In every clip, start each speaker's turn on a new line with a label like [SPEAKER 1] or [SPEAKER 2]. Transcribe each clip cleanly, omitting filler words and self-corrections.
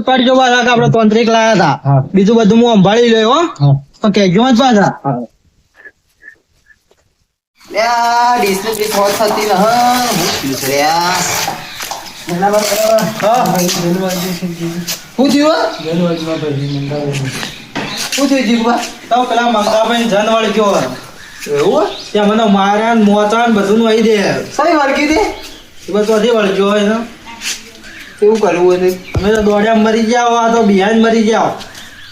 [SPEAKER 1] પાડજો આપડે તાંત્રિક લાયા હતા બીજું બધું હું સંભાળી લ્યો હો કેજો જ પાછા પેલા મંગાભાઈ જન વાળી ગયો એવું ત્યાં મને માર્યા મોચા બધું નું આવી દે સહી વળગી દે બધી વળગ્યો હોય ને એવું કરવું હતું અમે તો દોડ્યા મરી જાઓ આ તો બિહાર મરી જાઓ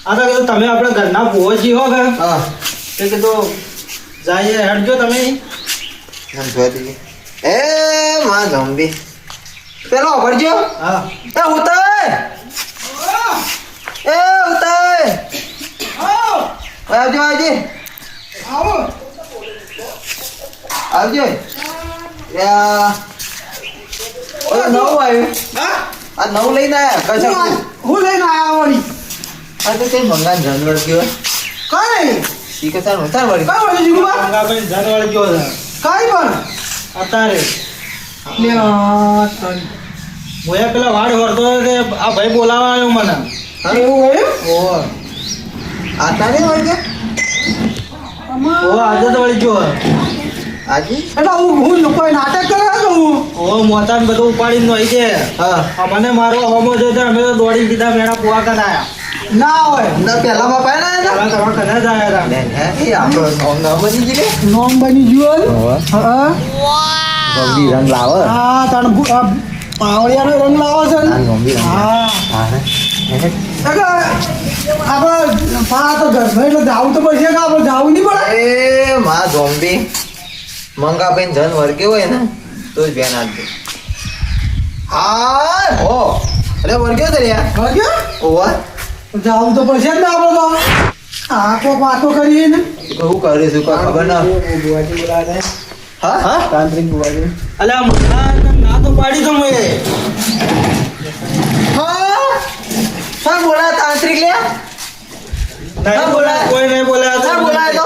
[SPEAKER 1] આ તો કીધું તમે આપણે ઘરના પહોંચી હો કે તે કીધું જાય હેડજો તમે
[SPEAKER 2] એ માં ઝોમ્બી પેલો ભરજો
[SPEAKER 1] હા
[SPEAKER 2] એ ઉતાય આવજો આવજે આવજો ઓય નવ આવ્યું આ નવ લઈને આયા કશા
[SPEAKER 1] હું લઈને આયા વળી
[SPEAKER 2] આ તો કઈ મંગાન જાનવર ગયો
[SPEAKER 1] કઈ
[SPEAKER 2] ઈ કે તાર ઉતાર વળી
[SPEAKER 1] કઈ વળી જીગુબા મંગાભાઈ જન વાળી ગયો કઈ પણ અત્યારે મોયા પેલા વાડ વળતો કે આ ભાઈ બોલાવા આવ્યો મને એવું હોય ઓ
[SPEAKER 2] આ તારે વળી
[SPEAKER 1] ઓ આજે તો વળી ગયો
[SPEAKER 2] આજે
[SPEAKER 1] એટલે હું લોકો નાટક કરે છું ઓ મોતા ને બધું ઉપાડીને નોઈ દે હા મને મારો હોમો જોતો અમે તો દોડી દીધા મેળા પુઆ કરાયા ના હોય
[SPEAKER 2] ના પેલા બાપા ના
[SPEAKER 1] પેલા તમારે કને જ આયા
[SPEAKER 2] હતા એ આપણો નામ બની ગઈ
[SPEAKER 1] નોમ બની ગયો હા
[SPEAKER 2] ગંભીર રંગ લાવો
[SPEAKER 1] હા તણ પાવડિયાનો રંગ લાવો છે ને
[SPEAKER 2] ગંભીર
[SPEAKER 1] હા આપણે પા તો ઘર એટલે જાવું તો પડશે કે આપણે જાવું નહીં પડે
[SPEAKER 2] એ માં ઝોમ્બી મંગાભાઈ જન વર્ગે હોય ને તો જ બેન આપજો હા હો અરે વર્ગ્યો તો યાર
[SPEAKER 1] ભાગ્યો
[SPEAKER 2] ઓવા
[SPEAKER 1] જાવું તો પડશે જ ને આપણે તો આ કોક વાતો કરીએ ને
[SPEAKER 2] કહું કરે શું કોઈ ખબર ના
[SPEAKER 1] બુવાજી બોલાવે
[SPEAKER 2] હા હા
[SPEAKER 1] તાંત્રિક બુવાજી અલ્યા મુખા ના તો પાડી તો મેં
[SPEAKER 2] હા સર બોલા તાંત્રિક લે
[SPEAKER 1] नहीं बोला कोई नहीं बोला
[SPEAKER 2] सर बोला तो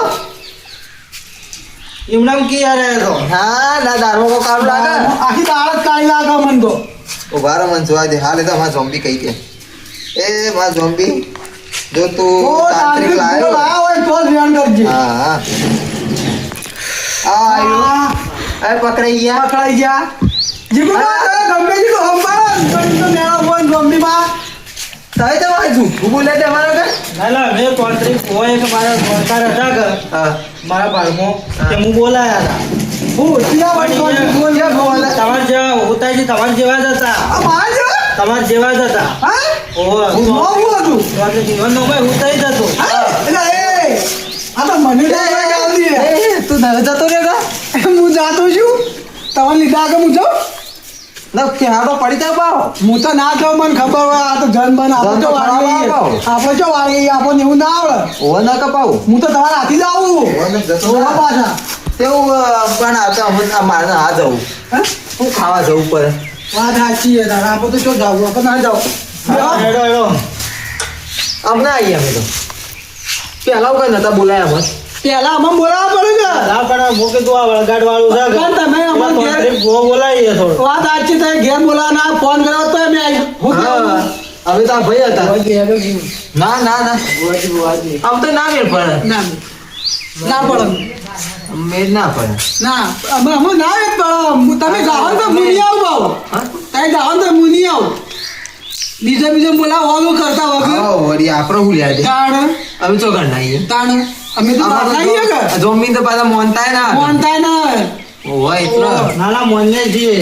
[SPEAKER 1] इमरान की आ रहे तो
[SPEAKER 2] हाँ ना दारू को काम लागा
[SPEAKER 1] आखिर तारत काई लागा मन को
[SPEAKER 2] वो बारह मन सुहा दे हाल इधर वहाँ ज़ॉम्बी कही के ए वहाँ ज़ॉम्बी जो तू तांत्रिक लाया
[SPEAKER 1] वो तो ध्यान कर जी
[SPEAKER 2] हाँ आयो अरे पकड़ाई जा
[SPEAKER 1] जी को गंभे जी को हमारा तो मेरा फोन ज़ॉम्बी मां
[SPEAKER 2] ताई तो वहाँ झूठ बोले थे हमारा का
[SPEAKER 1] ना मैं तांत्रिक वो एक हमारा बोलता रहता का
[SPEAKER 2] हाँ
[SPEAKER 1] हमारा बालमो के मुंह बोलाया था वो क्या बोला तमार जेवा होता है जी तमार जेवा जाता तमार जेवा जाता हां ओ नो हुआ तू तो जीवन नो में होता ही जातो ए आता मने जल्दी
[SPEAKER 2] तू न जातो रे का
[SPEAKER 1] मु जातो છું તવન લીધા કે મુ જાઉં
[SPEAKER 2] ना केहाडो पड़ी था पाओ
[SPEAKER 1] હું તો ના જાઉં મને ખબર હોય આ તો જન બન આપો તો વાળી આપો ને એવું ના આવડે
[SPEAKER 2] ओ ना का पाओ
[SPEAKER 1] હું તો તમારા હાથી જાઉં
[SPEAKER 2] ओ ना जतो
[SPEAKER 1] ઓવા પાછા
[SPEAKER 2] તેવું પણ आता हम मारने आ जाऊ
[SPEAKER 1] હે
[SPEAKER 2] હું ખાવા જવું પડે
[SPEAKER 1] વાત સાચી છે તારા આપો તો શું જાવું આપણે ના જાવ હેડો હેડો
[SPEAKER 2] હમણાં આવીએ અમે તો પહેલા કઈ નતા બોલાયા અમે
[SPEAKER 1] પેલા અમને બોલાવવા પડે કે ના પડે મોકે તો આ વળગાડ વાળું છે પણ તમે અમને ઘેર બોલાવીએ થોડું વાત સાચી થાય ઘેર બોલાના ફોન કર્યો તો અમે આવી હું
[SPEAKER 2] હવે તો આ ભાઈ હતા ના ના ના
[SPEAKER 1] બુવાજી
[SPEAKER 2] આમ તો ના મેળ પડે
[SPEAKER 1] ના ના પડે
[SPEAKER 2] મેળ ના પડે
[SPEAKER 1] ના અમે ના જ પડે તમે જાઓ તો મુની આવ બાવ તમે જાઓ તો મુની આવ બીજા બોલાવો હોલો કરતા વગર
[SPEAKER 2] હા વળી આપણો ભૂલ્યા છે
[SPEAKER 1] તાણ
[SPEAKER 2] અમે તો ઘર નાઈએ
[SPEAKER 1] તાણ અમે તો નાઈએ કે
[SPEAKER 2] જોમી તો પાછા મોનતાય ના
[SPEAKER 1] મોનતાય ના
[SPEAKER 2] ઓય એટલો
[SPEAKER 1] નાના મોનને જીએ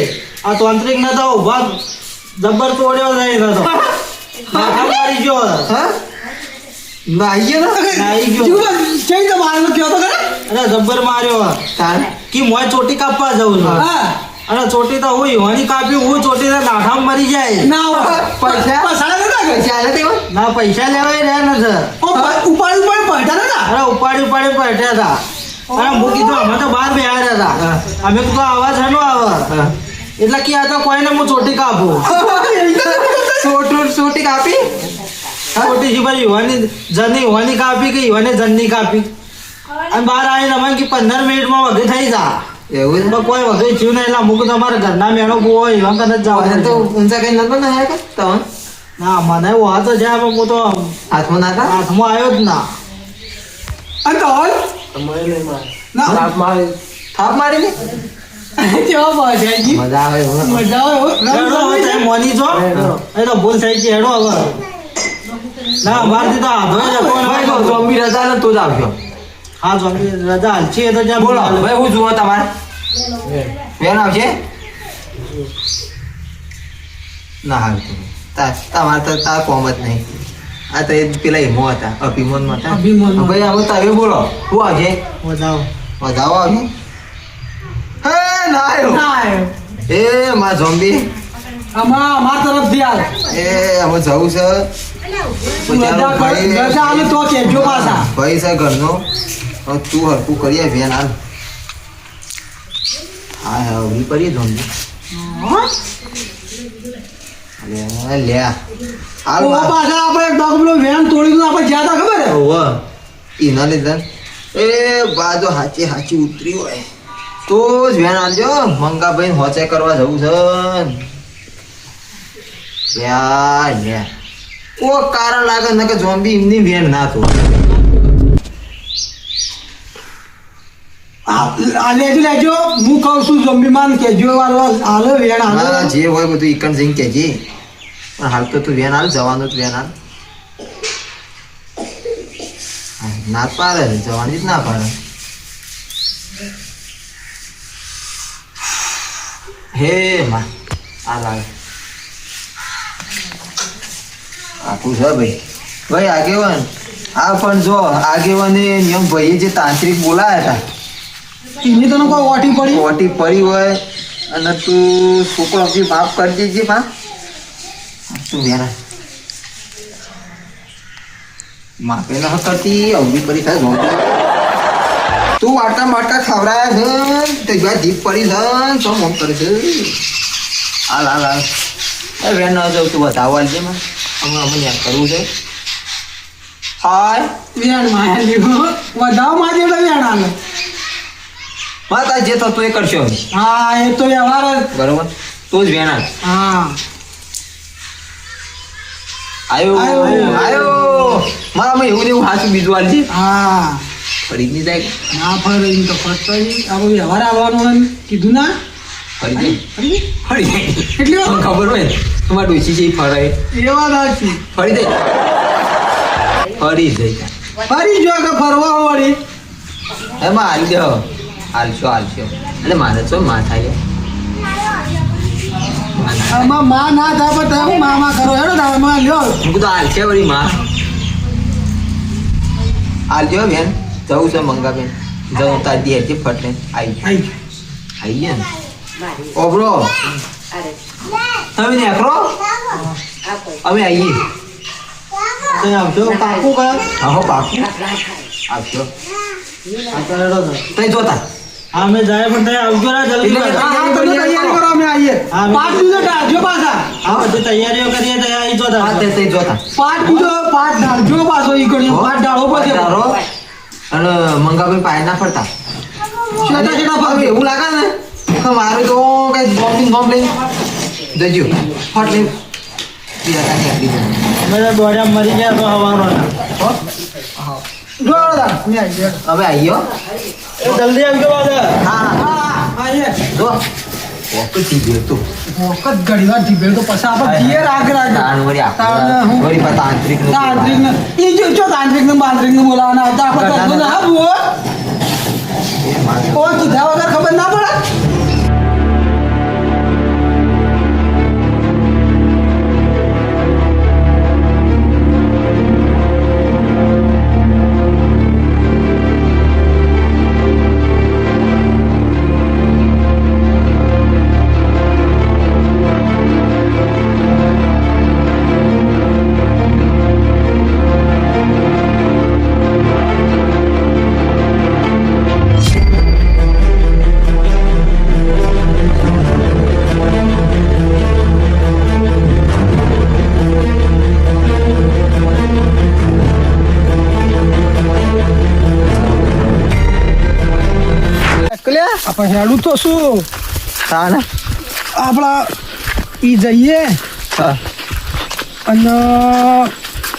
[SPEAKER 1] આ તાંત્રિક ના તો ઉભા જબર તોડ્યો નહીં નતો નાઠા મારી ગયો
[SPEAKER 2] હા નાઈ ગયો ને
[SPEAKER 1] નાઈ ગયો
[SPEAKER 3] જીવન જઈ તો મારનો કયો તો કરે
[SPEAKER 1] અરે જબ્બર માર્યો
[SPEAKER 2] તાર
[SPEAKER 1] કે મોય ચોટી કાપવા જાઉં છું
[SPEAKER 3] હા
[SPEAKER 1] અને ચોટી તો હું ઈવાની કાપી હું ચોટી તો નાઠામાં મરી જાય
[SPEAKER 3] ના
[SPEAKER 2] પૈસા?
[SPEAKER 3] પૈસા નતા કે
[SPEAKER 2] ચાલે તેમાં
[SPEAKER 1] ના પૈસા લેવાય રહ્યા ને સર
[SPEAKER 3] ઉપાડી પડતા નતા
[SPEAKER 1] અરે ઉપાડી પડ્યા હતા અરે હું કીધું અમે તો બહાર બેહાડ્યા હતા અમે કીધું આવાજ હેનો આવે
[SPEAKER 2] હા.
[SPEAKER 1] એટલે કે આ તો કોઈને હું ચોટી કાપું
[SPEAKER 2] સોટી કાપી
[SPEAKER 1] ચોટી છે ભાઈ યુવાની કાપી કે યુવાને જનની કાપી અને બહાર આવીને અમે કે 15 મિનિટમાં વગે થઈ જા
[SPEAKER 2] એવું છે?
[SPEAKER 1] તો કોઈ વગે થયું નહીં એટલે અમુક તમારા ઘરના મેળો બહુ હોય એવા કદાચ
[SPEAKER 2] અને તો
[SPEAKER 1] જવાનું
[SPEAKER 2] ઊંચા કઈ નતો ને હે કે તવન
[SPEAKER 1] ના મને વાત તો છે પણ હું તો
[SPEAKER 2] હાથમાં નાખા
[SPEAKER 1] હાથમાં આવ્યો જ ના
[SPEAKER 3] અને તો હોલ ના
[SPEAKER 2] થાપ મારી ને
[SPEAKER 3] કેવા બાજાજી
[SPEAKER 2] મજા આવે હો.
[SPEAKER 3] મજા આવે હો.
[SPEAKER 1] હેડો હવે તમે મોની છો એ તો ભૂલ થઈ ગઈ હેડો હવે ના અમારથી તો હાથો જ હતો ને.
[SPEAKER 2] ભાઈ તો zombie રજા ને તું જ આવજો
[SPEAKER 1] હા જોમ્બી રજા હાલશી એ તો જ્યાં
[SPEAKER 2] બોલો ભાઈ હું જુઓ તમારે વેન આવશે ના હાલ તમારે તો તાર કોમ જ નહીં આ તો એ પેલા હિમો હતા અભિમોનમાં હતા
[SPEAKER 3] અભિમન્યુ.
[SPEAKER 2] ભાઈ હવે તમે બોલો શું આવશે
[SPEAKER 1] વધાવો
[SPEAKER 2] વધાવો આવશે હે ના આવ્યો
[SPEAKER 3] ના આવ્યો.
[SPEAKER 2] એ માં ઝોમ્બી
[SPEAKER 3] અમાર તરફથી આવે
[SPEAKER 2] એ અમે જવું છે
[SPEAKER 3] રજા આલે તો કહેજો પાછા
[SPEAKER 2] ભાઈ છે ઘરનો હવે તું હરકું કરીએ વેન હાલ હા હા ઉભી પડી ઝોમ્બી લે હાલ
[SPEAKER 3] ઓ પાછા આપણે એક ડોકલો વેન તોડી દીધું આપણે જ્યાં તા ખબર હે
[SPEAKER 2] ઓવા ઈના લીધે એ બાજો હાચી ઉતરી હોય તો જ વેન આલજો મંગાભાઈ હોચે કરવા જવું છે લ્યા લે ઓ કારણ લાગે ને કે ઝોમ્બી એમની વેન ના તો
[SPEAKER 3] આ લેજો હું કહું છું ઝોમ્બી માન કેજો વાળો હાલે વેણ
[SPEAKER 2] ના
[SPEAKER 3] હાલે
[SPEAKER 2] જે હોય બધું ઈકણ જઈને કહેજે પણ હાલ તો તું વેન હાલ જવાનું જ વેન હાલ હા, ના જ પાડે છે, જવાની જ ના પાડે હે માં આ લાગે આખું છે ભાઈ આગેવાન આ પણ જો આગેવાને નિયમ ભાઈએ જે તાંત્રિક બોલાયા હતા
[SPEAKER 3] એની તને કોઈ ઓટી પડી
[SPEAKER 2] ઓટી પડી હોય અને તું છોકરો બી માફ કરી દેજે માં તું વેરા માફે ન કરતી અવધી પડી થાય જોતો તું વાટા માટા ખવડાયા છે તે જ્યાં જીભ પડી છે તો મોમ કરે છે હાલ હાલ હાલ એ વેન ન જાઉં તું બતાવવા છે માં અમે અમે યાદ કરવું છે હાય
[SPEAKER 3] વેણ માં વધાવ માં જેવડે વેણ હાલે
[SPEAKER 2] માં તાર જે થતું એ કરશો
[SPEAKER 3] હા એ તો વ્યવહાર જ.
[SPEAKER 2] બરોબર તો જ વેના
[SPEAKER 3] હા
[SPEAKER 2] આયો
[SPEAKER 3] આયો.
[SPEAKER 2] આયો માં અમે એવું ને એવું હાચું બીજું આલજી
[SPEAKER 3] હા
[SPEAKER 2] ફરી નહીં જાય
[SPEAKER 3] ના ફરે એમ તો ફરતો આપણે વ્યવહાર આવવાનો હોય ને કીધું ના
[SPEAKER 2] ફરી જાય
[SPEAKER 3] ફરી
[SPEAKER 2] ફરી જાય
[SPEAKER 3] એટલી
[SPEAKER 2] તમને
[SPEAKER 3] વાર
[SPEAKER 2] ખબર હોય ને તમારે ડોસી છે ફરે
[SPEAKER 3] એ વાત સાચી
[SPEAKER 2] ફરી જાય ફરી જાય
[SPEAKER 3] ફરી જો કે ફરવા વળી
[SPEAKER 2] એમાં હાલશો એટલે મારે તો માં થાય
[SPEAKER 3] આમાં માં ના થાય પણ તમે હું મામા કરો હેડો તમે માં લ્યો
[SPEAKER 2] હું કીધું હાલશે વળી માં હાલજો બેન જવું છે મંગા બેન જવું તાર દે છે ફટલે
[SPEAKER 3] આઈ
[SPEAKER 2] આવીએ ને ઓબરો તમે નેકરો અમે આવીએ
[SPEAKER 1] તો આવજો પાકું કા
[SPEAKER 2] આહો પાકું આવશો
[SPEAKER 1] હેડો તો
[SPEAKER 2] તઈ જોતા
[SPEAKER 1] હા અમે જાય પણ તમે આવજો ને જલ્દી
[SPEAKER 2] એટલે કે
[SPEAKER 3] હા હા તમે તૈયાર કરો અમે આવીએ
[SPEAKER 1] હા,
[SPEAKER 3] પાઠ બીજો ઢાળજો પાછા
[SPEAKER 1] હા બધી તૈયારીઓ કરીએ તો આવી જો
[SPEAKER 2] હા તે તઈ જોતા
[SPEAKER 3] પાઠ બીજો પાઠ ઢાળજો પાછો ઈ કરી પાઠ ઢાળો પછી
[SPEAKER 2] તારો અને મંગાભાઈ પાય ના ફરતા
[SPEAKER 3] શેટા શેટા
[SPEAKER 2] હવે
[SPEAKER 3] ફરજો
[SPEAKER 2] એવું લાગે ને કે મારે તો કઈ બોમ્બિંગ બોમ્બ લઈ જજો ફટ લઈ બીજા કાંઈ નીકળી જાય
[SPEAKER 1] અમે તો દોડ્યા મરી ગયા તો હવાનો
[SPEAKER 3] જો દાદા મેં આવી ગયા
[SPEAKER 2] હવે આવીયો
[SPEAKER 1] જલ્દી આવજો બાદા
[SPEAKER 2] હા
[SPEAKER 3] હા આવીએ
[SPEAKER 2] જો ઓકથી ગયો તું
[SPEAKER 3] વખત ઘડી વાર જીભે તો પછી આપણે જીએ રાગ રાગ
[SPEAKER 2] તાણ વળી
[SPEAKER 3] તાણ
[SPEAKER 2] આપણે
[SPEAKER 3] હું-
[SPEAKER 2] વળી પાછા તાંત્રિક નું
[SPEAKER 3] તાંત્રિક ને એ જો તાંત્રિક ને બાંત્રિક ને બોલાવાના હતા આપણે તો ના બુઓ ઓ કીધા વગર ખબર ના પડે આપણે હેડું તો શું
[SPEAKER 2] હા ને
[SPEAKER 3] આપણા ઈ જઈએ
[SPEAKER 2] હા
[SPEAKER 3] અને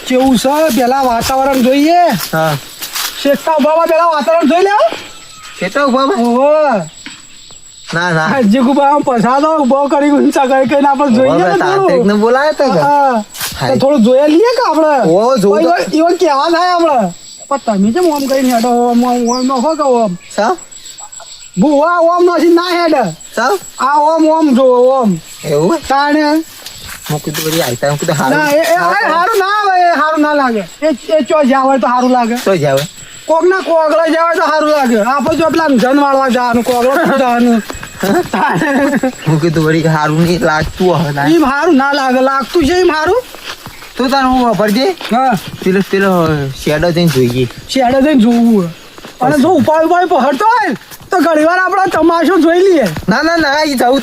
[SPEAKER 3] કેવું છે પેલા વાતાવરણ જોઈએ
[SPEAKER 2] હા
[SPEAKER 3] શેકતા ઉભામાં પેલા વાતાવરણ જોઈ લે
[SPEAKER 2] કેટલો ઉભા
[SPEAKER 3] ઓહો
[SPEAKER 2] ના ના
[SPEAKER 3] જે ગુબા પસાદો ઉભો કરી ઊંચા કરી કઈ આપણે જોઈએ ને
[SPEAKER 2] તાંત્રિક ને બોલાય તો કે
[SPEAKER 3] હા તો થોડું જોઈ લઈએ કે આપણે
[SPEAKER 2] ઓ જોઈ તો
[SPEAKER 3] ઈવન કેવા થાય આપણે પણ તમે જેમ ઓમ કરીને હેડો ઓમ નખો કે ઓમ
[SPEAKER 2] સા
[SPEAKER 3] ભૂવા ઓમ નથી ના હેડ
[SPEAKER 2] સા
[SPEAKER 3] આ ઓમ જો ઓમ
[SPEAKER 2] એવું
[SPEAKER 3] તાણે
[SPEAKER 2] હું કીધું બધી આઈતા હું કીધું
[SPEAKER 3] ના
[SPEAKER 2] હારું
[SPEAKER 3] એ સારું ના આવે એ સારું ના લાગે એ ચો જ્યાં હોય તો સારું લાગે
[SPEAKER 2] તો જાવ
[SPEAKER 3] કોક ના કોગળા જ્યાં હોય તો સારું લાગે આપણે જો પેલા જન વાળવા જવાનું કોગળા જવાનું
[SPEAKER 2] હું કીધું વળી હારું નહીં લાગતું હવે ના
[SPEAKER 3] એમ સારું ના લાગે લાગતું છે એમ સારું
[SPEAKER 2] તું તાર હું વાપરજે
[SPEAKER 3] હા
[SPEAKER 2] પેલો શેડો જઈને જોઈએ
[SPEAKER 3] શેડે જઈને જોવું અને જો ઉપાય પહોંચતો હોય તો ઘણી વાર આપણે તમાશો જોઈ લઈએ
[SPEAKER 2] ના ના ના એ જવું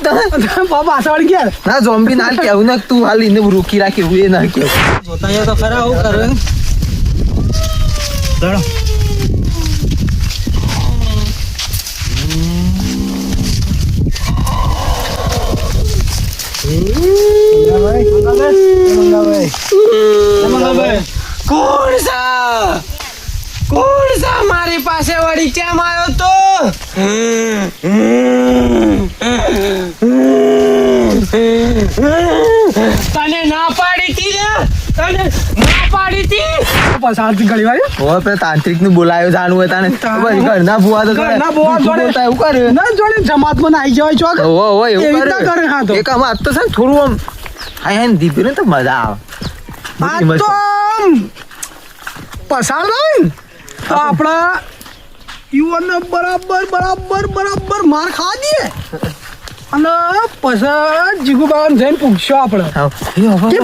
[SPEAKER 2] તો
[SPEAKER 3] પાછળ ગયા
[SPEAKER 2] ના ઝોમ્બી ના કેવું ને તું હાલ એને રોકી રાખી હું એ ના કેવું
[SPEAKER 1] જોતા જાય તો ખરા આવું કરે લડો
[SPEAKER 4] કોણ સા મારી પાસે વળી કેમ આવ્યો તો તને ના પાડી તી ને તને ના પાડી તી
[SPEAKER 3] પાછળ ઘણી વાર
[SPEAKER 2] હવે પેલા તાંત્રિક નું બોલાયો જાણવું હોય તાને ઘરના ભુવા તો કરે.
[SPEAKER 3] ઘરના ભુવા જોડે.
[SPEAKER 2] બોલતા એવું કરે
[SPEAKER 3] ના જોડે જમાતમાં ના આવી જવાય ચોક
[SPEAKER 2] ઓહો ઓહો
[SPEAKER 3] એવી
[SPEAKER 2] એવું
[SPEAKER 3] રીતના કરે હા તો.
[SPEAKER 2] એક આમ આજ તો છે ને થોડું આમ હાય હાય દીધું ને તો મજા આવે
[SPEAKER 3] આ તો આમ પસાર થાય ને તો આપણા યુવાનને બરાબર માર ખાવા દઈએ અને પછી જીગુબાન જઈને પૂછશો આપણે
[SPEAKER 2] હાવ. એ હવે જો.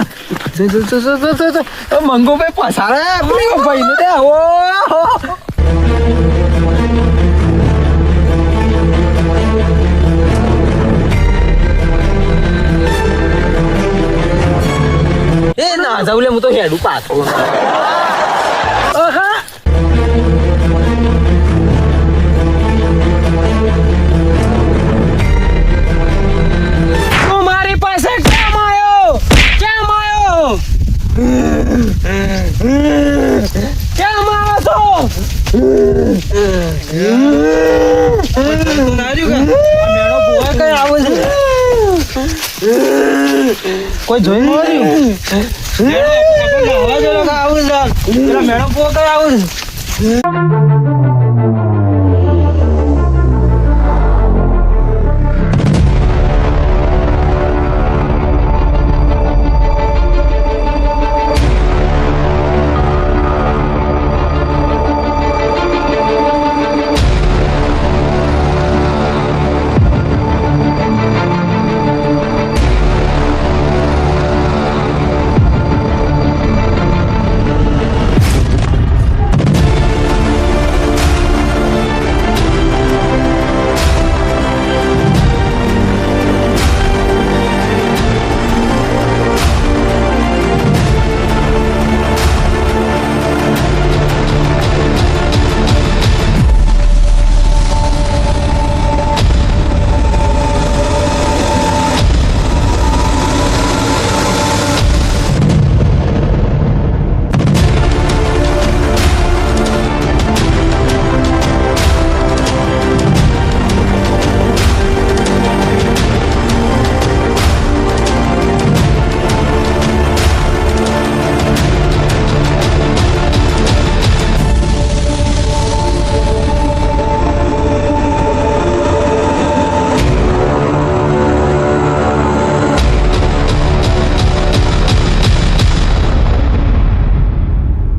[SPEAKER 2] મંગોભાઈ પસારે આપણે ભાઈ ને ઓહો એ ના જાવ લે હું તો હેડું પાછો
[SPEAKER 3] આહા.
[SPEAKER 4] તું મારી પાસે કેમ આવ્યો કેમ આવ્યો કેમ આવ્યો તો
[SPEAKER 1] તું ના રહ્યું કે આ મેળો ભૂવા કઈ આવે છે કોઈ જોઈ ન રહ્યું મેળો આપણે નહાવા જેલો કઈ આવું છે પેલા મેળો ભૂવા કઈ આવું છે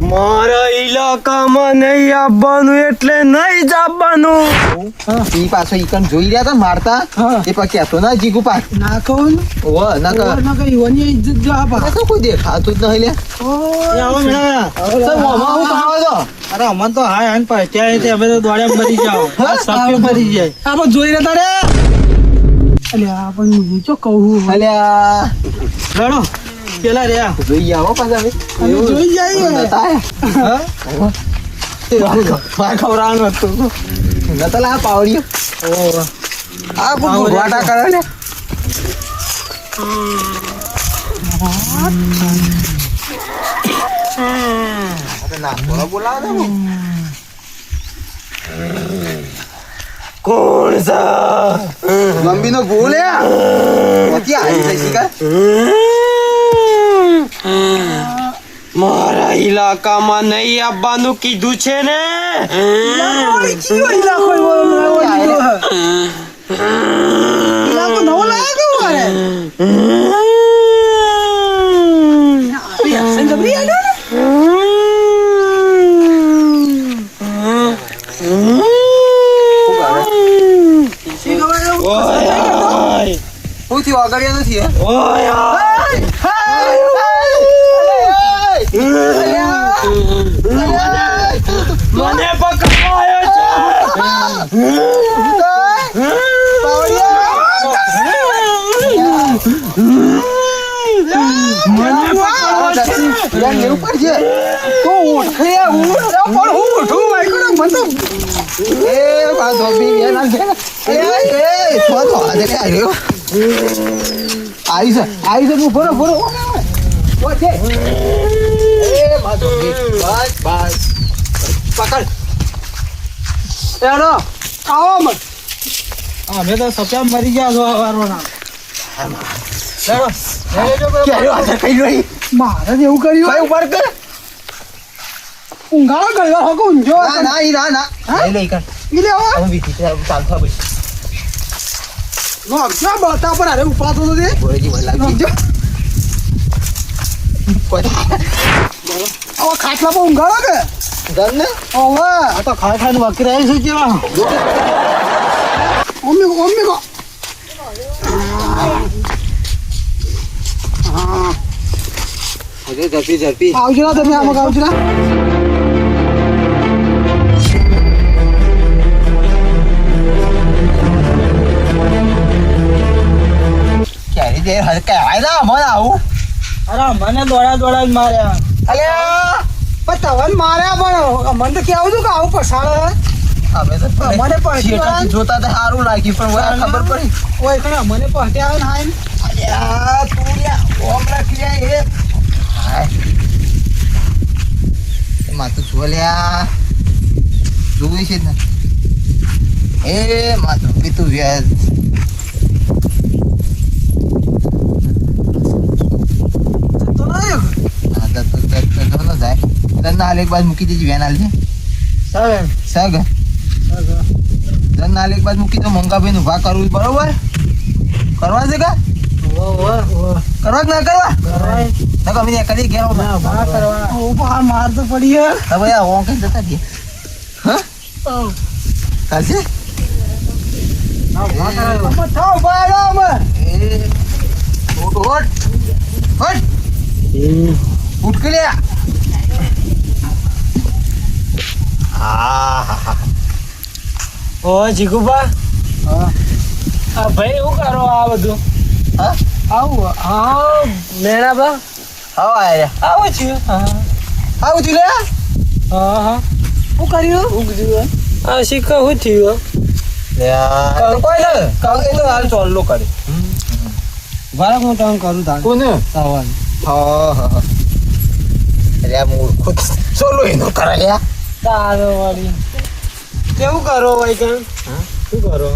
[SPEAKER 4] મારા ઇલાકામાં નહીં આવવાનું એટલે નહીં જ આવવાનું
[SPEAKER 2] ઈ પાછો ઈકન જોઈ રહ્યા હતા મારતા
[SPEAKER 3] હા.
[SPEAKER 2] એ પછી કહેતો ના જીગુ પાસ
[SPEAKER 3] ના કહું ને.
[SPEAKER 2] ઓહો ના કર
[SPEAKER 3] ના કહી યુવાની ઇજ્જત જો આપા
[SPEAKER 2] આ તો કોઈ દેખાતું જ નહીં લે
[SPEAKER 1] એ આવો મેળા
[SPEAKER 2] તો મોમાં હું ખાવા દો
[SPEAKER 1] અરે અમન તો હાય હાય પણ ત્યાં તે અમે તો દોડ્યા મરી જાઓ સપે મરી જાય
[SPEAKER 3] આપણે જોઈ રહ્યા રે અલ્યા આપણે હું ચો કહું
[SPEAKER 2] અલ્યા
[SPEAKER 1] લડો પેલા રહ્યા
[SPEAKER 2] જોઈ આવો પાછા હવે
[SPEAKER 3] અમે જોઈ જઈએ
[SPEAKER 1] હા
[SPEAKER 2] માર ખવડાવવાનું હતું નતા લા પાવડિયો
[SPEAKER 1] ઓહો
[SPEAKER 2] આ વાટા કરે ને બોલાવો
[SPEAKER 4] કોણ સા
[SPEAKER 2] લંબી નો બોલે
[SPEAKER 4] મારા ઇલાકામાં નહીં આવવાનું કીધું છે ને
[SPEAKER 2] આગળ નથી
[SPEAKER 4] મને પકડાયો છે
[SPEAKER 2] લેવું પડશે તો ઓળખે આવી છે બોલો બોલો પકડ
[SPEAKER 3] એનો આવો મત
[SPEAKER 1] અમે તો સપ્યા મરી ગયા છો હવારોના.
[SPEAKER 3] મારે જ એવું કર્યું
[SPEAKER 2] ઉપર કર
[SPEAKER 3] ઊંઘાડો ગળવા હોકો ઊંઝો
[SPEAKER 2] ના લઈ કર
[SPEAKER 3] ઈ લેવો
[SPEAKER 2] ચાલતો
[SPEAKER 3] નોકશા બતા પર અરે ઉપાતો તો દે નોકજો આવો ખાટલા પર ઊંઘાડો કે
[SPEAKER 2] ને
[SPEAKER 3] ઓવે
[SPEAKER 1] આ તો ખાઈ ખાઈને વકરી આવી છે કેવા.
[SPEAKER 3] ઓમી કો
[SPEAKER 2] ઝડપી
[SPEAKER 3] આવજો ના તમે આમાં આવજો ના
[SPEAKER 2] ક્યારે દે કહેવાય ના મને આવું
[SPEAKER 1] અરે મને દોડા જ માર્યા.
[SPEAKER 3] અલ્યા પણ તવન માર્યા પણ મને તો કેવું હતું કે આવું પસાડે
[SPEAKER 2] અમે તો
[SPEAKER 3] મને પણ
[SPEAKER 2] શેઠાથી જોતા તો સારું લાગ્યું પણ હવે ખબર પડી
[SPEAKER 3] ઓય કણે મને પહોંચે આવે ને હાય
[SPEAKER 2] અલ્યા તું લ્યા ઓમ રાખી લ્યા એ હાય એ માતું જોલ્યા જોઈ છે ને એ માતું કીધું વ્યાજ
[SPEAKER 3] તો ના
[SPEAKER 2] જાય એક બાદ મૂકી દેજી વેન હાલજે સગ નાલ એક બાદ મૂકી દો મંગાભાઈ ઉભા કરવું બરોબર કરવા છે કા કરવા કે ના કરવા અમે કરી ગયા
[SPEAKER 3] માર તો પડી હે
[SPEAKER 2] હવે આ ઓં કઈ જતા દે હા કાલશે
[SPEAKER 3] થાવ બાળો અમે
[SPEAKER 2] એ ઉઠ ઉઠ કે લે
[SPEAKER 4] ઓ જીગુબા આ ભાઈ શું કરો આ બધું
[SPEAKER 2] હા
[SPEAKER 3] આવું
[SPEAKER 4] હા મેણાબા
[SPEAKER 2] આવો આયા
[SPEAKER 4] આવું છું
[SPEAKER 2] આવું તું લે
[SPEAKER 4] હા
[SPEAKER 3] શું કર્યું
[SPEAKER 4] આ શીખા શું થયું
[SPEAKER 2] કોઈ ને કાલ તો હાલ ચોલ્લો કરે
[SPEAKER 1] વારા હું તમને કરું તાર
[SPEAKER 2] કોને
[SPEAKER 1] સવાલ.
[SPEAKER 2] હા અરે આ મૂર્ખો ચોલ્લો એનો કરે લ્યા
[SPEAKER 4] તારો વાળી કેવું કરો ભાઈ કામ શું કરો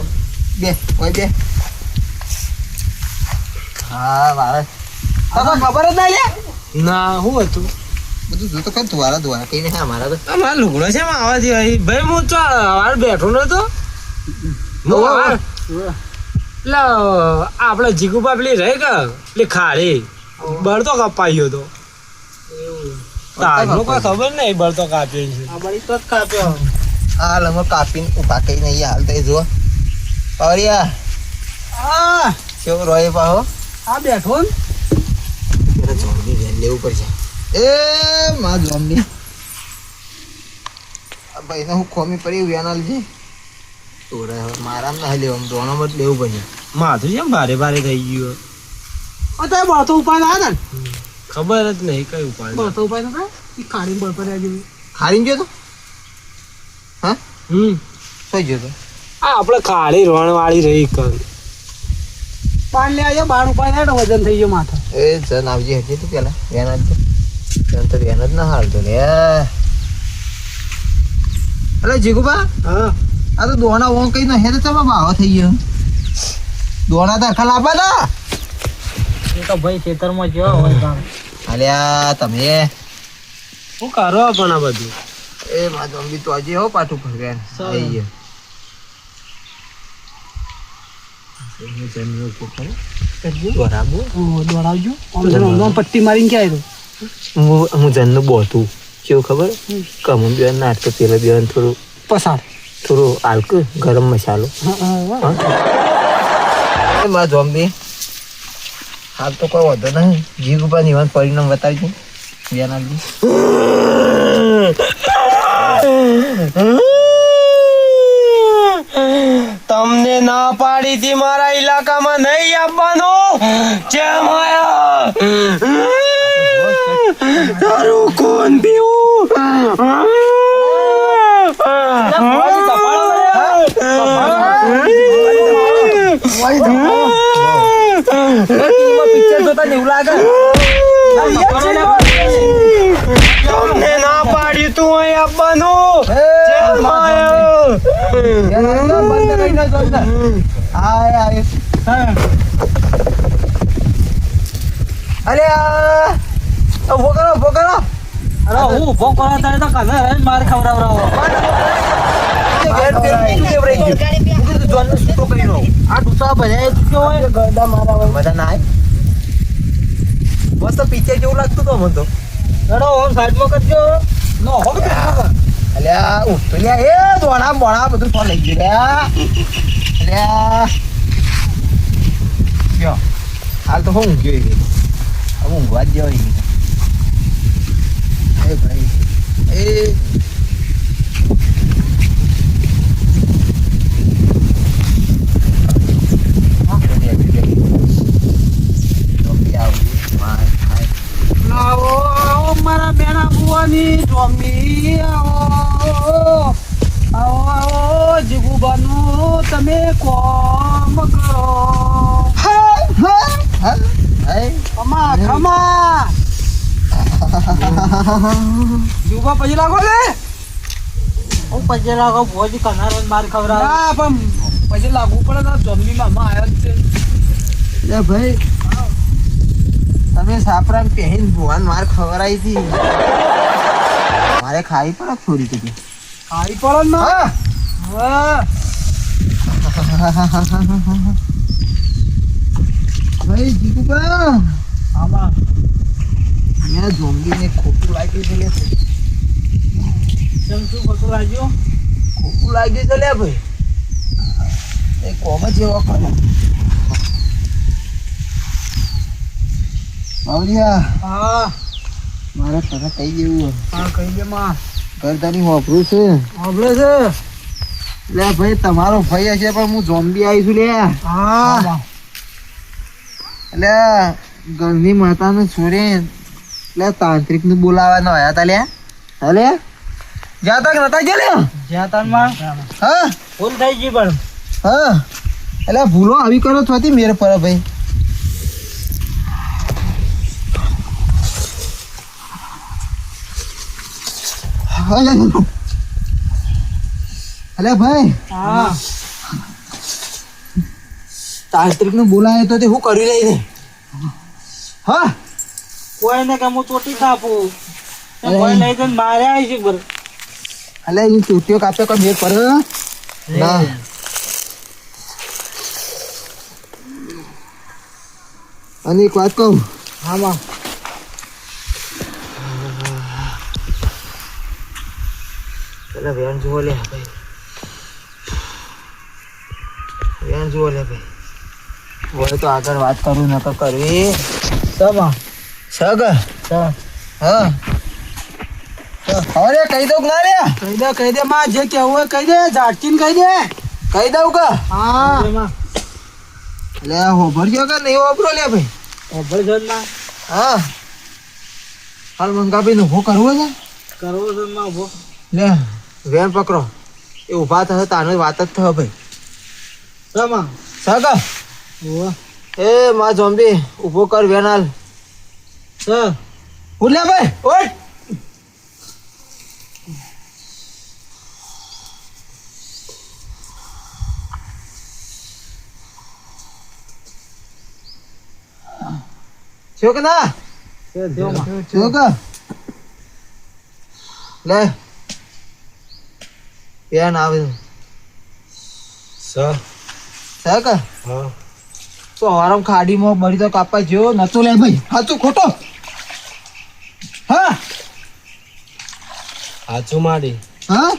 [SPEAKER 2] બે ઓય બે હા વારે તને ખબર જ ના લે
[SPEAKER 4] ના શું હતું
[SPEAKER 2] બધું જોતો કર તું દ્વારા કઈ નહીં મારા તો
[SPEAKER 4] આ મારા લુગડો છે એમાં આવા જેવા ભાઈ હું ચો વાર બેઠો નતો એટલે આપણે જીગુબા પેલી રહી કે પેલી ખાડી બળતો કપાયો તો તારનો કોઈ ખબર નહીં બળતો કાપ્યો છે
[SPEAKER 1] આ બળી તો જ કાપ્યો.
[SPEAKER 2] આ લમો કાપીને ઉભા કઈ નહીં હાલ તો જો પાવરિયા
[SPEAKER 3] આ
[SPEAKER 2] કેવો રોય પાહો
[SPEAKER 3] આ બેઠો ને
[SPEAKER 2] જોમ્બી વેન લેવું પડશે એ માં જોમ્બી ભાઈ ને હું ખોમી પડી વેન આલજી તોરે મારામ ના લેવું દોનો મત લેવું પડશે
[SPEAKER 4] માથું છે ભારે ભારે થઈ ગયું
[SPEAKER 3] અત્યારે બળતો ઉપાય ના હતા ને
[SPEAKER 4] ખબર જ નહીં કઈ ઉપાય
[SPEAKER 3] બળતો ઉપાય નતા એ કાઢીને બળ પર આવી
[SPEAKER 2] હારીને ગયો તો હા
[SPEAKER 4] હમ
[SPEAKER 2] સોઈ ગયો તો
[SPEAKER 4] આપણે ખાડી રોણ વાળી રહી કર
[SPEAKER 3] પાન લે આવજો 12 રૂપિયા વજન થઈ ગયો માથે.
[SPEAKER 2] એ જન આવજે હજી તું પેલા વેન આવજે જન તો વેન જ ના હાલતો લે અરે જીગુબા
[SPEAKER 3] હા
[SPEAKER 2] આ તો દોણા ઓં કઈ ન હે તો ચમા ભાવ થઈ ગયો દોણા તો ખલા આપા તા
[SPEAKER 1] એ તો ભાઈ ખેતરમાં જેવા હોય કામ.
[SPEAKER 2] અલ્યા તમે
[SPEAKER 4] શું કરો પણ આ બધું
[SPEAKER 2] એ માં જંબી તો આજે હો પાટું ફરવેન આઈ ગયો બરાબર
[SPEAKER 3] દોડાવજો આમ પટ્ટી મારીને ક્યાં આવ્યો
[SPEAKER 2] હું જન્મ બોતું કેવું ખબર કમું બેન નાટક પેલા બેન થોડું
[SPEAKER 3] પસાર
[SPEAKER 2] થોડું આલક ગરમ મસાલો માં જોમ્બી હાલ તો કોઈ વધો નહીં જીગ ઉપર નિવાન પરિણામ બતાવજો બેન આપજી
[SPEAKER 4] તમને ના પાડી હતી મારા ઇલાકામાં નહીં આવવાનું જેમ આયા તારું કોણ પીવું
[SPEAKER 1] પિક્ચર જોતા ને એવું લાગે.
[SPEAKER 4] તમને ના પાડ્યું તું અહીં આવવાનું જેમ આયા
[SPEAKER 2] અરે ઉભો કરો
[SPEAKER 1] અરે હું ઉભો કરો તારે તો કાલે રહીને માર ખવડાવરાવો. આ ડૂસા ભજાય કેવો હોય
[SPEAKER 2] બધા ના મસ્ત પિક્ચર જેવું લાગતું તો મને તો
[SPEAKER 1] રડો ઓમ સાઈડમાં કરજો નો હો કે
[SPEAKER 2] અલ્યા ઉઠતો લ્યા એ દોણા બોણા બધું તો લઈ ગયા અલ્યા યો હાલ તો હું ઊંઘ્યો હવે ઊંઘવા જ જેવો એ ભાઈ એ
[SPEAKER 3] આવો આવો મારા બેના બુવાની જોમી આવો આવો આવો જીગુબાનું તમે કોમ કરો ખમા ખમા જીગુબા પછી લાગો લે
[SPEAKER 1] હું પછી લાગો ભોજી કનાર માર ખવડાવ.
[SPEAKER 3] ના પણ પછી લાગવું પડે ને જોમી મામા આવ્યા જ છે
[SPEAKER 2] લે ભાઈ તમે સાપરાને પહેરીને ભુવાન માર ખવડાવી હતી મારે ખાવી પડે થોડી તું
[SPEAKER 3] ખાઈ પડે ને હા
[SPEAKER 2] ભાઈ જીગુબા
[SPEAKER 1] આમાં
[SPEAKER 2] મેં ઝોંબીને ખોટું લાગ્યું છે લે
[SPEAKER 1] કેમ શું ખોટું લાગ્યું?
[SPEAKER 2] ખોટું લાગ્યું છે લે ભાઈ એ કોમ જ એવો કરે બાવલિયા
[SPEAKER 3] હા
[SPEAKER 2] મારે તને કહી દેવું
[SPEAKER 3] હા કહી દે માં
[SPEAKER 2] ઘરદાની વાપરું છે
[SPEAKER 3] આવડે છે
[SPEAKER 2] લે ભાઈ તમારો ભાઈ હશે પણ હું ઝોમ્બી આવી છું લે
[SPEAKER 3] હા
[SPEAKER 2] એટલે ગંધી માતાને છોડી એટલે તાંત્રિક ને બોલાવવાનો આવ્યા તા લે હલે જ્યાં તક નતા ગયા લે
[SPEAKER 1] જ્યાં તાનમાં
[SPEAKER 2] હા
[SPEAKER 1] ભૂલ થઈ ગઈ પણ
[SPEAKER 2] હા એટલે ભૂલો આવી કરો છોથી મેર પર ભાઈ અલે ભાઈ
[SPEAKER 3] હા
[SPEAKER 2] તાંત્રિક ને બોલાય તો તે હું કરી લઈ દે હા
[SPEAKER 1] કોઈને કે હું ચોટી કાપું કોઈ લઈ જઈને મારે આવી છે બર
[SPEAKER 2] અલે એ ચૂંટીઓ કાપે કોઈ મેર પર ના અને એક વાત કહું
[SPEAKER 3] આમાં
[SPEAKER 2] પેલા વેણ જુઓ લે ભાઈ વેણ જુઓ લે ભાઈ હવે તો આગળ વાત કરું નકર કરવી
[SPEAKER 1] તમા
[SPEAKER 2] સગ
[SPEAKER 1] હા
[SPEAKER 2] હા હવે કહી દઉં ના રે
[SPEAKER 3] કહી દે માં જે કેવું હોય કહી દે ઝાટકીને કહી દે
[SPEAKER 2] કહી દઉં કે
[SPEAKER 3] હા
[SPEAKER 2] લે હોભરજો કે નહીં હોભરો લે ભાઈ
[SPEAKER 1] અભળજનમાં
[SPEAKER 2] હા હાલ મંગાભાઈ ઊભો કરવો છે
[SPEAKER 1] કરવો જનમાં ઉભો
[SPEAKER 2] લે વેણ પકડો એ ઊભા થશે તાનો વાત જ થયો ભાઈ
[SPEAKER 1] શામાં
[SPEAKER 2] સાકા
[SPEAKER 1] ઓવા
[SPEAKER 2] એ માં ઝોમ્બી ઊભો કર વેનાલ
[SPEAKER 1] સર
[SPEAKER 2] ઉઠ લે ભાઈ ઉઠ છોક ના છોક લે પેન આવે સાકા
[SPEAKER 4] હા
[SPEAKER 2] તો હવારમ ખાડીમાં મરી તો કાપા જેવો નતો લે ભાઈ સાચું ખોટો હા
[SPEAKER 4] હાચું માડી
[SPEAKER 2] હા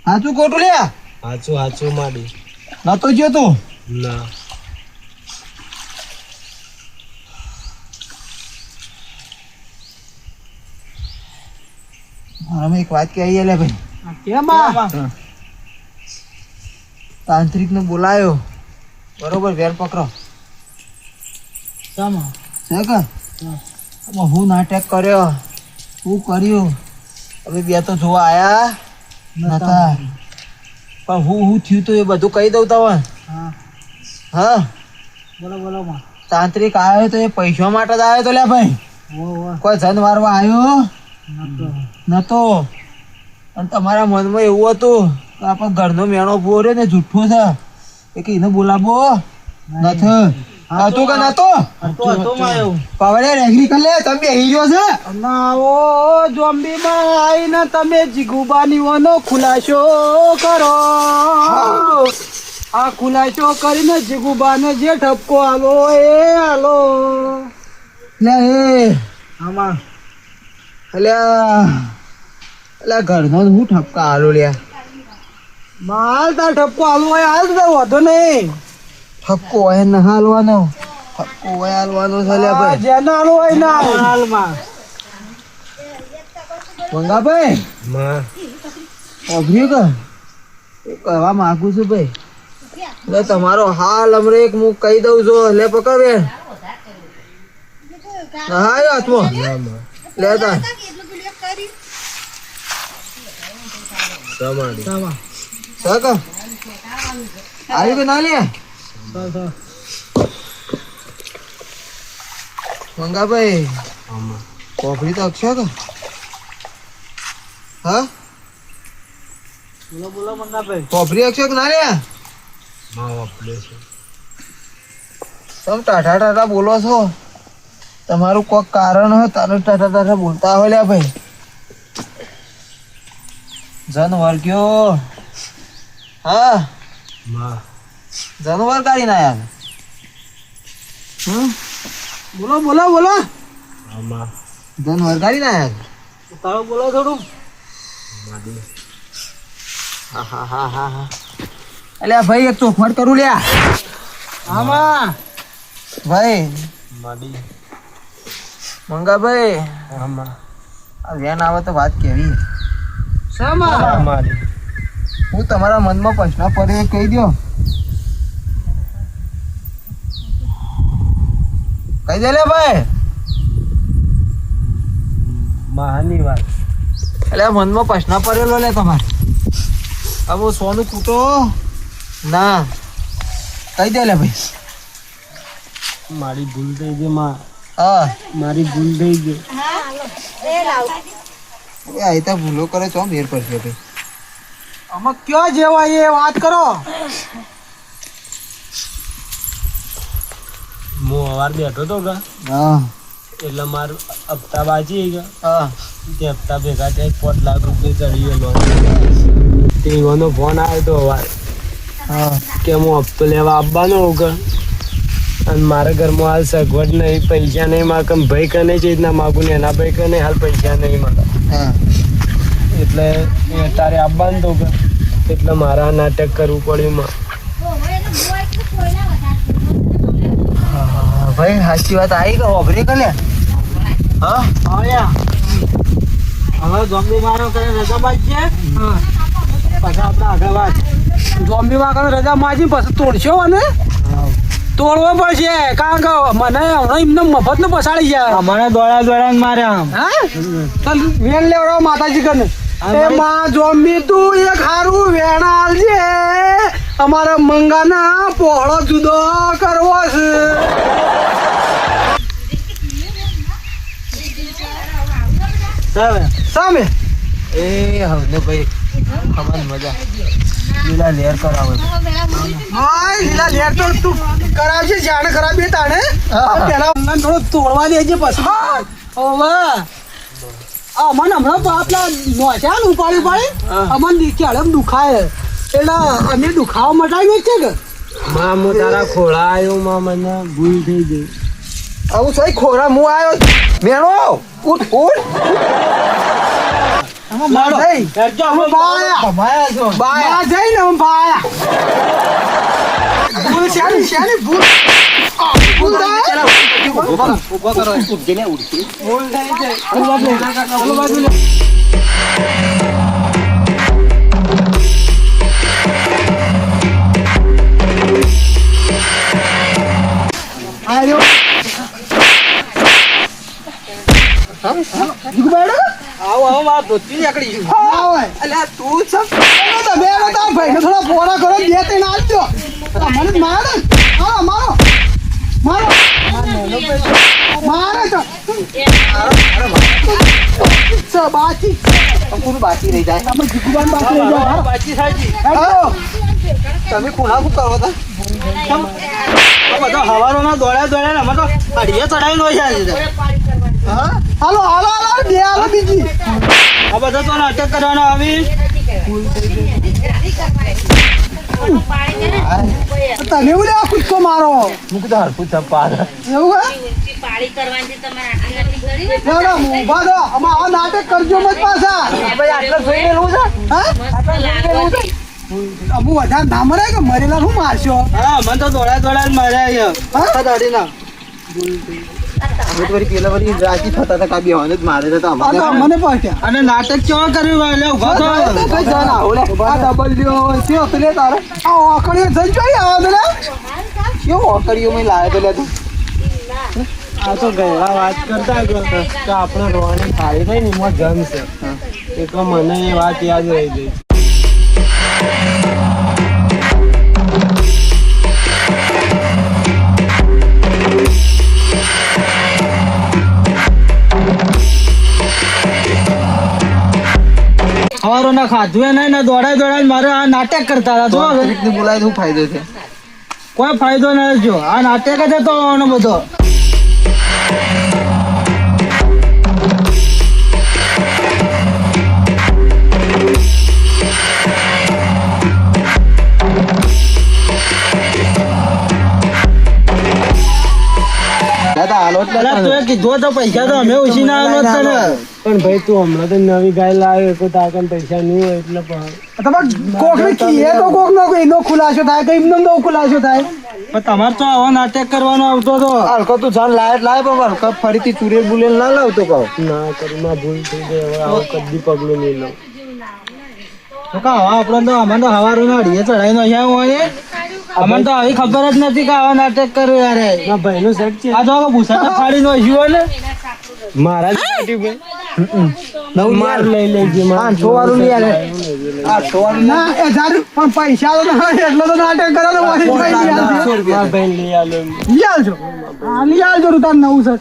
[SPEAKER 2] સાચું ખોટું લે
[SPEAKER 4] હાચું માડી
[SPEAKER 2] નતો જ્યો તું
[SPEAKER 4] ના
[SPEAKER 2] અમે એક વાત કહી લે ભાઈ
[SPEAKER 3] કેમાં
[SPEAKER 2] તાંત્રિક ને બોલાયો બરોબર વેર પકડો
[SPEAKER 3] શામાં
[SPEAKER 2] સાકા હું નાટક કર્યો હું કર્યું હવે બે તો જોવા આયા નતા પણ હું થયું તો એ બધું કહી દઉં તમને
[SPEAKER 3] હા
[SPEAKER 2] હા
[SPEAKER 3] બોલો માં
[SPEAKER 2] તાંત્રિક આવ્યો તો એ પૈસા માટે જ આવ્યો તો લે ભાઈ
[SPEAKER 3] ઓ
[SPEAKER 2] કોઈ જન મારવા આવ્યો
[SPEAKER 3] નતો
[SPEAKER 2] નતો અને તમારા મનમાં એવું હતું કે આપણે ઘરનો મેણો ઉભો રહ્યો ને જુઠ્ઠો છે એ કે એને બોલાવો નથી હતું કે નતો
[SPEAKER 1] હતો માયો
[SPEAKER 2] પાવડે રેગરી કરી લે તમે બેહી ગયો છે
[SPEAKER 3] નાઓ ઝોમ્બીમાં આવીને તમે જીગુબાની વાનો ખુલાસો કરો આ ખુલાસો કરીને જીગુબાને જે ઠપકો આલો એ આલો
[SPEAKER 2] લે એ
[SPEAKER 3] આમાં
[SPEAKER 2] અલ્યા ઘરનો હું ઠપકા આલો લ્યા
[SPEAKER 3] માલ તાર ઠપકો આલો હોય હાલ તો વધો નહીં
[SPEAKER 2] ઠપકો હોય ને હાલવાનો ઠપકો હોય હાલવાનો છે લ્યા ભાઈ
[SPEAKER 3] જેને આલો હોય ના હાલમાં
[SPEAKER 2] મંગાભાઈ
[SPEAKER 4] માં
[SPEAKER 2] અભર્યું કે એ કહેવા માંગુ છું ભાઈ એટલે તમારો હાલ હમણાં એક હું કહી દઉં છું લે પકડ બે હા હાથમાં લે તાર સાકા આવ્યું કે ના લે મંગાભાઈ કોફરી તો અક્ષર કે હા
[SPEAKER 1] બોલો મંગાભાઈ
[SPEAKER 2] કોફરી અક્ષર ના લે
[SPEAKER 4] માં વાપરે છે
[SPEAKER 2] તમે ટાટા ટાટા બોલો છો તમારું કોઈક કારણ હોય તારે ટાટા ટાટા બોલતા હોય લ્યા ભાઈ જાનવર કયો હા
[SPEAKER 4] માં
[SPEAKER 2] જાનવર કાઢી ના યાર
[SPEAKER 3] બોલો
[SPEAKER 4] આમાં
[SPEAKER 2] જાનવર કાઢી ના યાર
[SPEAKER 1] તારો બોલો થોડું
[SPEAKER 4] માડી
[SPEAKER 2] હા હા હા હા હા અલ્યા ભાઈ એક ચોખવટ કરું લ્યા
[SPEAKER 3] આમાં
[SPEAKER 2] ભાઈ
[SPEAKER 4] માડી
[SPEAKER 2] મંગાભાઈ
[SPEAKER 4] આમાં
[SPEAKER 2] આ વેન આવે તો વાત કેવી
[SPEAKER 3] શામાં
[SPEAKER 4] માડી
[SPEAKER 2] હું તમારા મનમાં પ્રશ્ન પડે એ કહી દો કહી દે લે ભાઈ
[SPEAKER 4] માની વાત
[SPEAKER 2] એટલે મનમાં પ્રશ્ન પડેલો લે તમારે હવે હું સોનું કૂટો ના કહી દે લે ભાઈ
[SPEAKER 4] મારી ભૂલ થઈ ગઈ માં
[SPEAKER 2] હા
[SPEAKER 4] મારી ભૂલ થઈ ગઈ
[SPEAKER 2] એ આયતા ભૂલો કરે ચો મેર પડશે ભાઈ
[SPEAKER 3] આમાં કયો જેવા એ વાત કરો
[SPEAKER 4] હું અવાર બેઠો તો કે
[SPEAKER 2] હા
[SPEAKER 4] એટલે મારું હપ્તા બાજી ગયા
[SPEAKER 2] હા
[SPEAKER 4] તે હપ્તા ભેગા થાય 5 લાખ રૂપિયા ચડી ગયેલો તે એવાનો ફોન આવ્યો તો અવાર
[SPEAKER 2] હા
[SPEAKER 4] કે હું હપ્તો લેવા આવવાનો હોઉં કે અને મારા ઘરમાં હાલ સગવડ નહીં પૈસા નહીં મારે કેમ ભાઈ કને છે રીતના માગું ને એના ભાઈ કને હાલ પૈસા નહીં મારે
[SPEAKER 2] હા
[SPEAKER 4] એટલે એ તારે આવવાનું તો કે એટલે મારા નાટક કરવું પડ્યું માં
[SPEAKER 2] હા ભાઈ સાચી વાત આવી કે ઓભરી કે લે હા
[SPEAKER 1] આવ્યા હવે ઝોમ્બી મારો કરે રજા બાજ છે પછી આપણે આગળ વાત
[SPEAKER 3] ઝોમ્બી માં રજા માજી પછી તોડશો અને તોડવો પડશે કારણ કે મને હમણાં એમને મફત ને પસાડી જાય
[SPEAKER 1] અમારે દોડા માર્યા આમ
[SPEAKER 3] હા ચાલ વેણ લેવડાવો માતાજી કને એ માં ઝોમ્બી તું એક હારું વેણ આલજે અમારે મંગાના પોહળો જુદો કરવો છે. સામે
[SPEAKER 2] એ હવે ભાઈ ખબર મજા લીલા લેર કરાવે
[SPEAKER 3] હા લીલા લેર તો તું કરાવશે જાણે કરાવીએ તાણે પેલા મંગાને થોડો તોડવા દેજે પછી હવે અમને હમણાં બાપલા નોચ્યા ને ઉપાડી અમને ક્યારે દુખાય એટલે અમે દુખાવા મટાવી છે કે
[SPEAKER 4] માં હું તારા ખોળા આવ્યો માં મને ભૂલ થઈ ગઈ.
[SPEAKER 2] આવું સહી ખોરા હું આવ્યો મેળો ઉઠ
[SPEAKER 1] મારો
[SPEAKER 3] જઈ
[SPEAKER 1] હેડજો અમે ભમાયા છો
[SPEAKER 3] બાયા જઈને અમે બાયા ભૂલ શેની ભૂલ ભૂલ થાય
[SPEAKER 2] ઉભો કરો જેને ઉડતી
[SPEAKER 1] ભૂલ થઈ જાય.
[SPEAKER 3] આયો
[SPEAKER 1] આવો મારા ધોતી નીકળી ગયું.
[SPEAKER 3] અલ્યા તું તમે તાર ભાઈને થોડા પોરા કરો બે ત્રણ આપજો મને મારો મારો મારો મારો તો બાકી
[SPEAKER 2] પૂરું બાકી રહી જાય
[SPEAKER 3] અમે જીગુબાન બાકી રહી જાઓ
[SPEAKER 1] બાકી સાચી.
[SPEAKER 3] હેલો
[SPEAKER 2] તમે ખૂણા શું કરો હતા
[SPEAKER 1] આ બધા હવારોના દોડ્યા અમે તો અડીએ ચડાવીને હોય છે.
[SPEAKER 3] હાલો હાલો હાલો બે હાલો બીજી
[SPEAKER 1] આ બધા તો નાટક કરવાના આવી.
[SPEAKER 3] તમે એવું લેવા કૂદકો મારો
[SPEAKER 2] મૂકી તો હરખું ચપ્પા
[SPEAKER 3] એવું ના ના ઉભા દો આમાં આ નાટક કરજો મત પાછા
[SPEAKER 2] ભાઈ આટલા જોઈ લેવું છે
[SPEAKER 3] હા અમુ વધારે ના મરાય કે મરેલા શું મારશો
[SPEAKER 1] હા મને તો દોડ્યા માર્યા
[SPEAKER 3] હા?
[SPEAKER 1] દાડીના.
[SPEAKER 2] અમે તો વળી પેલા વળી રાજી થતા હતા કાબી હોને જ મારે તો
[SPEAKER 3] આ તો મને પહોંચ્યા
[SPEAKER 1] અને નાટક કેવા કર્યું એટલે ઉભા થો.
[SPEAKER 3] કઈ જાણ આવો લે આ ડબલ્યુ છે તો લે તારે આ ઓકળીઓ જઈ જોઈ આવે લે
[SPEAKER 2] કેવો ઓકળીઓ મેં લાવ્યો તો લે તું
[SPEAKER 4] આ તો ગયડા વાત કરતા કે આપણે રોવાની થાળી થઈ ને એમાં જમ છે એટલે મને એ વાત યાદ રહી ગઈ.
[SPEAKER 1] હવારોના ખાધું નહીં ને દોડાય મારે આ નાટક કરતા હતા. જો હવે
[SPEAKER 2] રીતને બોલાય તો શું ફાયદો છે
[SPEAKER 1] કોઈ ફાયદો નથી. જો આ નાટક જ હતો આનો બધો.
[SPEAKER 2] દાદા હાલો જ
[SPEAKER 1] પેલા તું કીધું તો પૈસા તો અમે ઓછી ના આલો જ તને.
[SPEAKER 4] પણ ભાઈ તું હમણાં તો નવી ગાય લાવ્યો કોઈ તાકન પૈસા નહીં હોય એટલે પણ
[SPEAKER 3] તમારે કોક ને કીએ તો કોક નો એનો ખુલાસો થાય કે એમનો નો ખુલાસો થાય
[SPEAKER 1] પણ તમારે તો આવો નાટક કરવાનો આવતો હતો.
[SPEAKER 2] હલકો તું જાણ લાય પણ હલકો ફરીથી ચુરેલ બુલેલ ના લાવતો કહો
[SPEAKER 4] ના કરી માં ભૂલ થઈ ગઈ હવે આવું કદી પગલું નહીં લઉં.
[SPEAKER 1] તો કા હવે આપણે તો અમને તો હવારોના અડીએ ચડાવીને અહીંયા હોય અમને તો આવી ખબર જ નથી કે આવા નાટક કર્યું યાર.
[SPEAKER 4] ના ભાઈનું સેટ છે
[SPEAKER 1] આ તો ભૂસા તો ફાડીને હોય ને.
[SPEAKER 4] મારા જ ભાઈ માર લઈ લેજે માર
[SPEAKER 2] 800 વાળું નહીં આલે 800 વાળું
[SPEAKER 3] ના એ જારું પણ પૈસા તો ના હોય એટલો તો નાટક કરો તો વળી ભાઈ
[SPEAKER 4] માર ભાઈ લઈ આલો
[SPEAKER 3] લઈ આવજો હા લઈ આવજો તું તાર નવું છે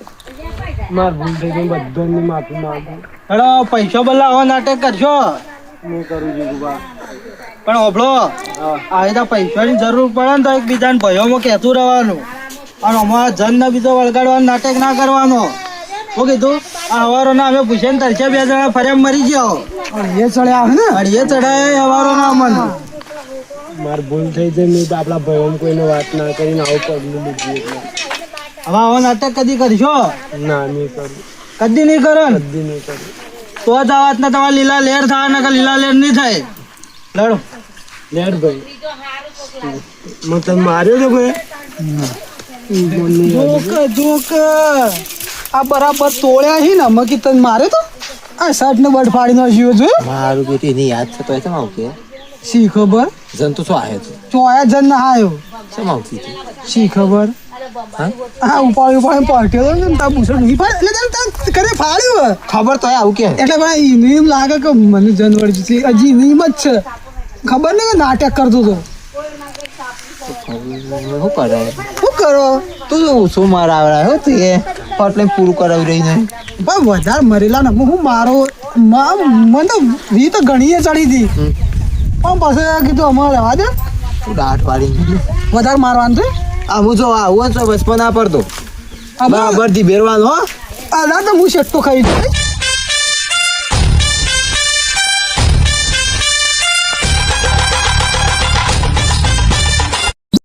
[SPEAKER 4] માર ભૂલ થઈ ગઈ બધાની માફી માંગુ
[SPEAKER 1] હેડો પૈસો બદલા આવા નાટક કરશો
[SPEAKER 4] હું કરું છું બા
[SPEAKER 1] પણ ઓભળો આવી તો પૈસાની જરૂર પડે ને તો એકબીજાને ભયોમાં કહેતું રહેવાનું અને અમારા જનને બીજો વળગાડવાનું નાટક ના કરવાનો. શું કીધું આ હવારોના અમે પૂછીને તરસે 2 જણા ફર્યા મરી ગયો.
[SPEAKER 3] એ ચડ્યા આવે ને
[SPEAKER 1] અડીએ ચડાય હવારોના અમને.
[SPEAKER 4] માર ભૂલ થઈ જાય મેં તો આપણા ભાઈઓમાં કોઈને વાત ના કરીને આવું પગલું લીધું એટલે
[SPEAKER 1] હવે આવો નાટક કદી કરશો?
[SPEAKER 4] ના નહીં કરું
[SPEAKER 1] કદી નહીં કરો ને
[SPEAKER 4] કદી નહીં કરું
[SPEAKER 1] તો જ આ વાતના તમારે લીલા લેર થાય ને કે લીલા લેર નહીં થાય. લડો
[SPEAKER 4] લેટ ભાઈ મેં તને માર્યો તો ભાઈ
[SPEAKER 3] જોક આ બરાબર તોડ્યા છે ને મકી તને મારે તો આ શર્ટ ને બટ ફાડી નાખ્યો જોયું
[SPEAKER 2] મારું બેટી એની યાદ થતો હોય તો આવતી
[SPEAKER 3] શી ખબર
[SPEAKER 2] જંતુ શું આવે છે
[SPEAKER 3] ચોયા જન ના આવ્યો
[SPEAKER 2] શેમ આવતી હતી
[SPEAKER 3] શી ખબર
[SPEAKER 2] હા
[SPEAKER 3] હા ઉપાડી પાટ્યો ને તા બુસર નહીં ફાડ એટલે તને કરે ફાડ્યું
[SPEAKER 2] ખબર તો આવું કે
[SPEAKER 3] એટલે ભાઈ એને એમ લાગે કે મને જનવર છે હજી એમ જ છે ખબર નહીં કે નાટક કરતો હતો
[SPEAKER 2] શું કરે
[SPEAKER 3] શું કરો
[SPEAKER 2] તું શું મારા આવડા હો તું એ એટલે પૂરું કરાવી રહી ને
[SPEAKER 3] પણ વધારે મરેલા ને હું મારો મને તો વી તો ઘણીએ ચડી હતી પણ પછી કીધું અમારે રહેવા દે
[SPEAKER 2] તું દાંત પાડી
[SPEAKER 3] વધારે મારવાનું છે
[SPEAKER 2] આ હું જો આવું છો બચપન ના પડતો બરાબર થી બેરવાનું હો
[SPEAKER 3] આ તો હું શેકતો ખાઈ